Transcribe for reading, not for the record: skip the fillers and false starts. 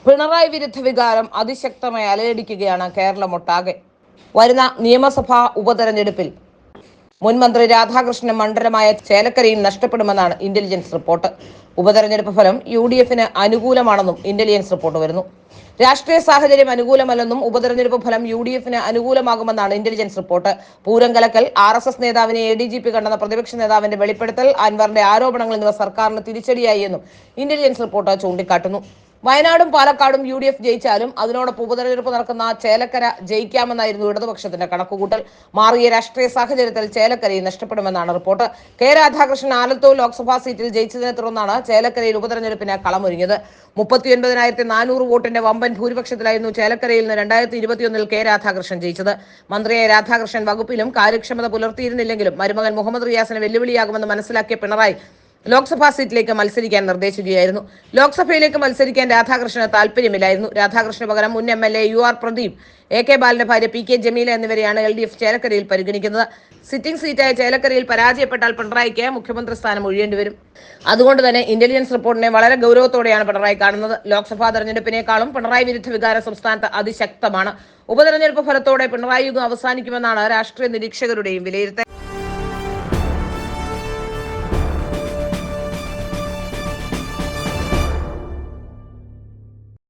പിണറായി വിരുദ്ധ വികാരം അതിശക്തമായി അലയടിക്കുകയാണ് കേരളമൊട്ടാകെ. വരുന്ന നിയമസഭാ ഉപതെരഞ്ഞെടുപ്പിൽ മുൻ മന്ത്രി രാധാകൃഷ്ണൻ മണ്ഡലമായ ചേലക്കരയിൽ നഷ്ടപ്പെടുമെന്നാണ് ഇന്റലിജൻസ് റിപ്പോർട്ട്. ഉപതെരഞ്ഞെടുപ്പ് ഫലം UDFന് അനുകൂലമാണെന്നും ഇന്റലിജൻസ് റിപ്പോർട്ട് വരുന്നു. രാഷ്ട്രീയ സാഹചര്യം അനുകൂലമല്ലെന്നും ഉപതെരഞ്ഞെടുപ്പ് ഫലം UDFന് അനുകൂലമാകുമെന്നാണ് ഇന്റലിജൻസ് റിപ്പോർട്ട്. പൂരം കലക്കൽ, RSS നേതാവിനെ ADGP കണ്ടെന്ന പ്രതിപക്ഷ നേതാവിന്റെ വെളിപ്പെടുത്തൽ, അൻവറിന്റെ ആരോപണങ്ങൾ എന്നിവ സർക്കാരിന് തിരിച്ചടിയായി എന്നും ഇന്റലിജൻസ് റിപ്പോർട്ട് ചൂണ്ടിക്കാട്ടുന്നു. വയനാടും പാലക്കാടും UDF ജയിച്ചാലും അതിനോടൊപ്പം ഉപതെരഞ്ഞെടുപ്പ് നടക്കുന്ന ചേലക്കര ജയിക്കാമെന്നായിരുന്നു ഇടതുപക്ഷത്തിന്റെ കണക്കുകൂട്ടൽ. മാറിയ രാഷ്ട്രീയ സാഹചര്യത്തിൽ ചേലക്കരയിൽ നഷ്ടപ്പെടുമെന്നാണ് റിപ്പോർട്ട്. രാധാകൃഷ്ണൻ ആലത്തൂർ ലോക്സഭാ സീറ്റിൽ ജയിച്ചതിനെ തുടർന്നാണ് ചേലക്കരയിൽ ഉപതെരഞ്ഞെടുപ്പിന് കളമൊരുങ്ങിയത്. 39,400 വോട്ടിന്റെ വമ്പൻ ഭൂരിപക്ഷത്തിലായിരുന്നു ചേലക്കരയിൽ നിന്ന് 2021 രാധാകൃഷ്ണൻ ജയിച്ചത്. മന്ത്രിയായ രാധാകൃഷ്ണൻ വകുപ്പിലും കാര്യക്ഷമത പുലർത്തിയിരുന്നില്ലെങ്കിലും മരുമകൻ മുഹമ്മദ് റിയാസിന് വെല്ലുവിളിയാകുമെന്ന് മനസ്സിലാക്കിയ പിണറായി ലോക്സഭാ സീറ്റിലേക്ക് മത്സരിക്കാൻ നിർദ്ദേശിക്കുകയായിരുന്നു. ലോക്സഭയിലേക്ക് മത്സരിക്കാൻ രാധാകൃഷ്ണന് താല്പര്യമില്ലായിരുന്നു. രാധാകൃഷ്ണന് പകരം മുൻ MLA UR പ്രദീപ്, AK ബാലന്റെ ഭാര്യ PK ജമീല എന്നിവരെയാണ് LDF ചേലക്കരയിൽ പരിഗണിക്കുന്നത്. സിറ്റിംഗ് സീറ്റായ ചേലക്കരയിൽ പരാജയപ്പെട്ടാൽ പിണറായിക്ക് മുഖ്യമന്ത്രി സ്ഥാനം ഒഴിയേണ്ടി വരും. അതുകൊണ്ട് തന്നെ ഇന്റലിജൻസ് റിപ്പോർട്ടിനെ വളരെ ഗൗരവത്തോടെയാണ് പിണറായി കാണുന്നത്. ലോക്സഭാ തെരഞ്ഞെടുപ്പിനേക്കാളും പിണറായി വിരുദ്ധ വികാരം സംസ്ഥാനത്ത് അതിശക്തമാണ്. ഉപതെരഞ്ഞെടുപ്പ് ഫലത്തോടെ പിണറായി യുഗം അവസാനിക്കുമെന്നാണ് രാഷ്ട്രീയ നിരീക്ഷകരുടെയും വിലയിരുത്തൽ.